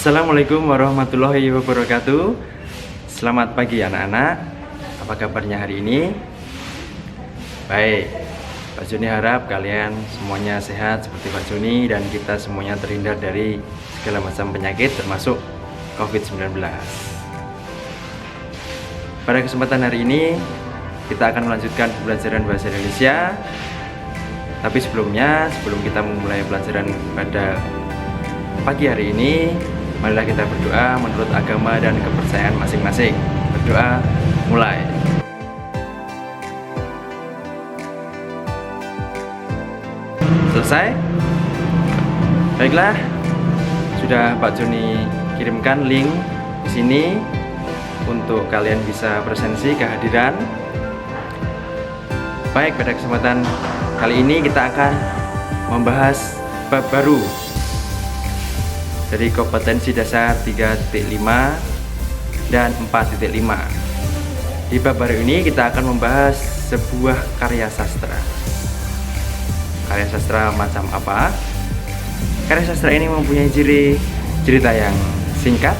Assalamualaikum warahmatullahi wabarakatuh. Selamat pagi anak-anak. Apa kabarnya hari ini? Baik, Pak Joni harap kalian semuanya sehat seperti Pak Joni dan kita semuanya terhindar dari segala macam penyakit termasuk COVID-19. Pada kesempatan hari ini kita akan melanjutkan pembelajaran bahasa Indonesia. Tapi sebelumnya, sebelum kita memulai pelajaran pada pagi hari ini, marilah kita berdoa menurut agama dan kepercayaan masing-masing. Berdoa mulai. Selesai? Baiklah, sudah Pak Joni kirimkan link di sini untuk kalian bisa presensi kehadiran. Baik, pada kesempatan kali ini kita akan membahas bab baru dari kompetensi dasar 3.5 dan 4.5. Di bab baru ini kita akan membahas sebuah karya sastra. Karya sastra macam apa? Karya sastra ini mempunyai ciri cerita yang singkat,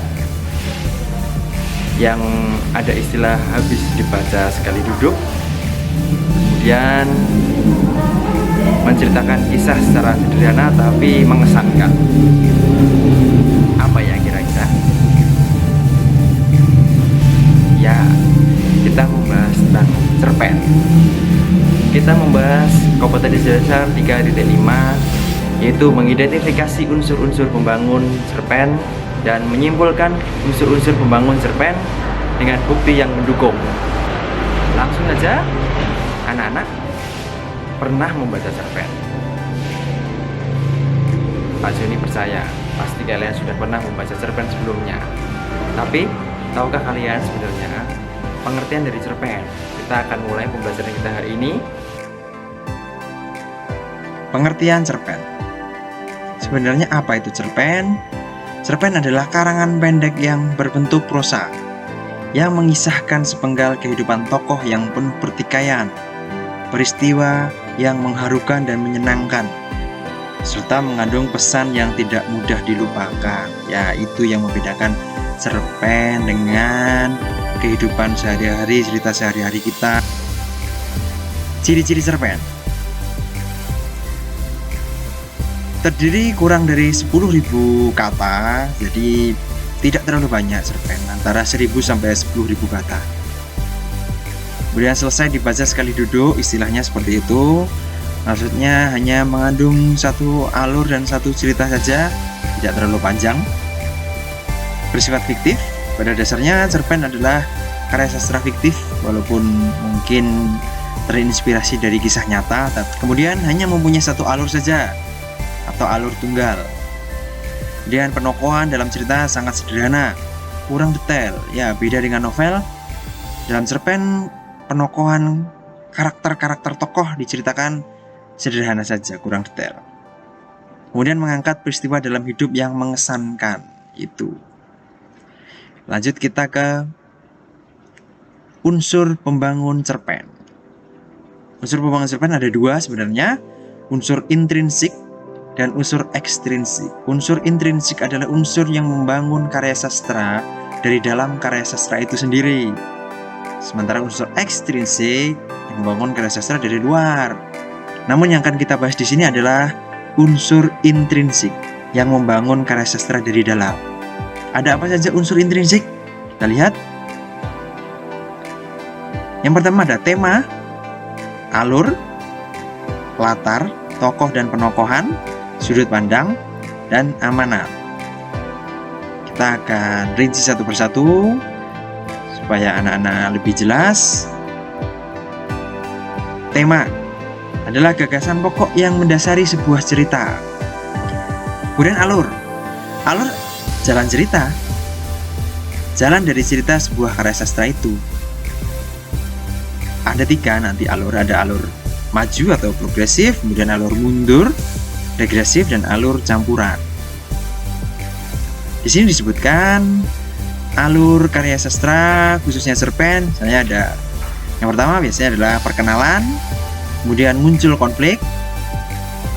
yang ada istilah habis dibaca sekali duduk, kemudian menceritakan kisah secara sederhana tapi mengesankan. Apa ya kira-kira? Ya, kita membahas tentang cerpen. Kita membahas kompetensi dasar 3.5, yaitu mengidentifikasi unsur-unsur pembangun cerpen dan menyimpulkan unsur-unsur pembangun cerpen dengan bukti yang mendukung. Langsung aja, anak-anak pernah membaca cerpen? Pak Joni percaya pasti kalian sudah pernah membaca cerpen sebelumnya. Tapi tahukah kalian sebenarnya pengertian dari cerpen? Kita akan mulai pembelajaran kita hari ini. Pengertian cerpen. Sebenarnya apa itu cerpen? Cerpen adalah karangan pendek yang berbentuk prosa yang mengisahkan sepenggal kehidupan tokoh yang penuh pertikaian, peristiwa yang mengharukan dan menyenangkan, serta mengandung pesan yang tidak mudah dilupakan. Ya, itu yang membedakan cerpen dengan kehidupan sehari-hari, cerita sehari-hari kita. Ciri-ciri cerpen: terdiri kurang dari 10.000 kata, jadi tidak terlalu banyak cerpen, antara 1.000 sampai 10.000 kata. Kemudian selesai dibaca sekali duduk, istilahnya seperti itu. Maksudnya hanya mengandung satu alur dan satu cerita saja, tidak terlalu panjang. Bersifat fiktif. Pada dasarnya cerpen adalah karya sastra fiktif, walaupun mungkin terinspirasi dari kisah nyata. Kemudian hanya mempunyai satu alur saja, atau alur tunggal. Kemudian penokohan dalam cerita sangat sederhana, kurang detail. Ya, beda dengan novel. Dalam cerpen, penokohan karakter-karakter tokoh diceritakan sederhana saja, kurang detail. Kemudian mengangkat peristiwa dalam hidup yang mengesankan. Itu. Lanjut kita ke unsur pembangun cerpen. Unsur pembangun cerpen ada dua sebenarnya, unsur intrinsik dan unsur ekstrinsik. Unsur intrinsik adalah unsur yang membangun karya sastra dari dalam karya sastra itu sendiri. Sementara unsur ekstrinsik yang membangun karya sastra dari luar. Namun yang akan kita bahas di sini adalah unsur intrinsik yang membangun karya sastra dari dalam. Ada apa saja unsur intrinsik? Kita lihat. Yang pertama ada tema, alur, latar, tokoh dan penokohan, sudut pandang, dan amanat. Kita akan rinci satu persatu supaya anak-anak lebih jelas. Tema adalah gagasan pokok yang mendasari sebuah cerita. Kemudian alur. Alur jalan cerita. Jalan dari cerita sebuah karya sastra itu. Ada tiga nanti alur. Ada alur maju atau progresif, kemudian alur mundur, regresif, dan alur campuran. Di sini disebutkan alur karya sastra, khususnya cerpen. Misalnya ada yang pertama biasanya adalah perkenalan, kemudian muncul konflik,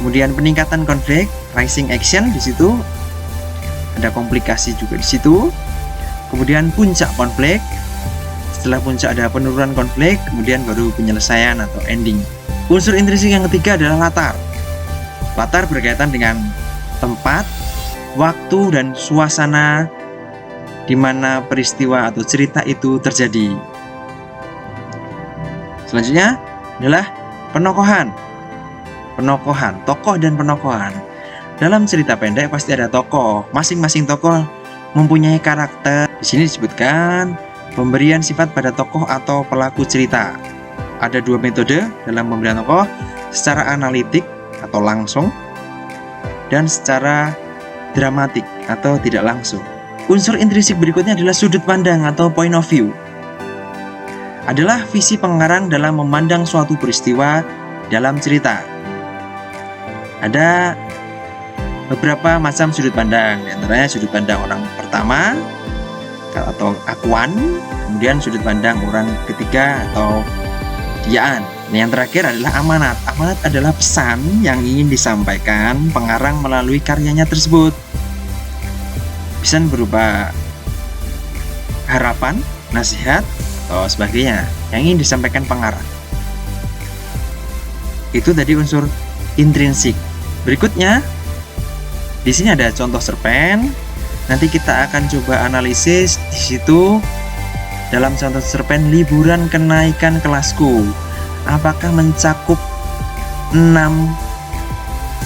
kemudian peningkatan konflik, rising action di situ, ada komplikasi juga di situ. Kemudian puncak konflik. Setelah puncak ada penurunan konflik, kemudian baru penyelesaian atau ending. Unsur intrinsik yang ketiga adalah latar. Latar berkaitan dengan tempat, waktu, dan suasana di mana peristiwa atau cerita itu terjadi. Selanjutnya adalah penokohan. Penokohan, tokoh dan penokohan. Dalam cerita pendek pasti ada tokoh. Masing-masing tokoh mempunyai karakter. Di sini disebutkan pemberian sifat pada tokoh atau pelaku cerita. Ada dua metode dalam pemberian tokoh, secara analitik atau langsung, dan secara dramatik atau tidak langsung. Unsur intrinsik berikutnya adalah sudut pandang atau point of view. Adalah visi pengarang dalam memandang suatu peristiwa dalam cerita. Ada beberapa macam sudut pandang, di antaranya sudut pandang orang pertama atau akuan, kemudian sudut pandang orang ketiga atau diaan. Yang terakhir adalah amanat. Amanat adalah pesan yang ingin disampaikan pengarang melalui karyanya tersebut. Pesan berupa harapan, nasihat, atau sebagainya yang ingin disampaikan pengarang. Itu tadi unsur intrinsik. Berikutnya, di sini ada contoh cerpen. Nanti kita akan coba analisis di situ. Dalam contoh cerpen liburan kenaikan kelasku, apakah mencakup 6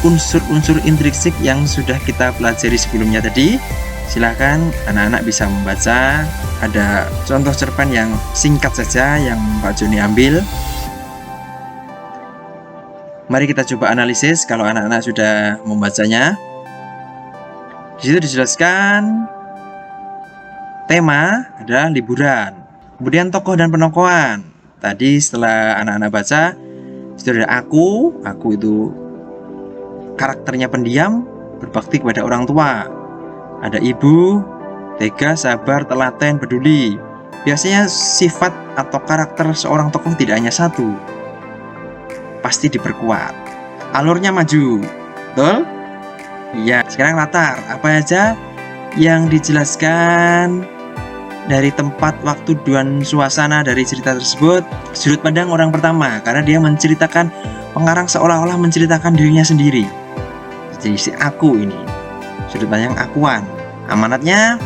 unsur-unsur intrinsik yang sudah kita pelajari sebelumnya tadi? Silahkan anak-anak bisa membaca. Ada contoh cerpen yang singkat saja yang Pak Joni ambil. Mari kita coba analisis kalau anak-anak sudah membacanya. Di situ dijelaskan tema adalah liburan. Kemudian tokoh dan penokohan. Tadi setelah anak-anak baca, itu ada aku itu karakternya pendiam, berbakti kepada orang tua. Ada ibu, tega, sabar, telaten, peduli. Biasanya sifat atau karakter seorang tokoh tidak hanya satu, pasti diperkuat. Alurnya maju, betul? Iya. Sekarang latar, apa aja yang dijelaskan dari tempat, waktu, dan suasana dari cerita tersebut. Sudut pandang orang pertama, karena dia menceritakan, pengarang seolah-olah menceritakan dirinya sendiri. Jadi si aku ini, sudut pandang akuan. Amanatnya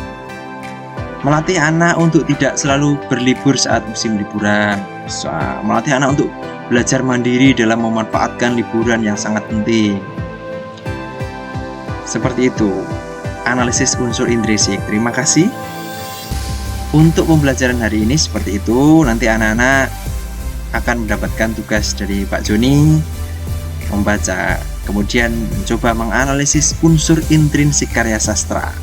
melatih anak untuk tidak selalu berlibur saat musim liburan. Melatih anak untuk belajar mandiri dalam memanfaatkan liburan yang sangat penting. Seperti itu analisis unsur intrinsik. Terima kasih. Untuk pembelajaran hari ini seperti itu. Nanti anak-anak akan mendapatkan tugas dari Pak Joni membaca, kemudian mencoba menganalisis unsur intrinsik karya sastra.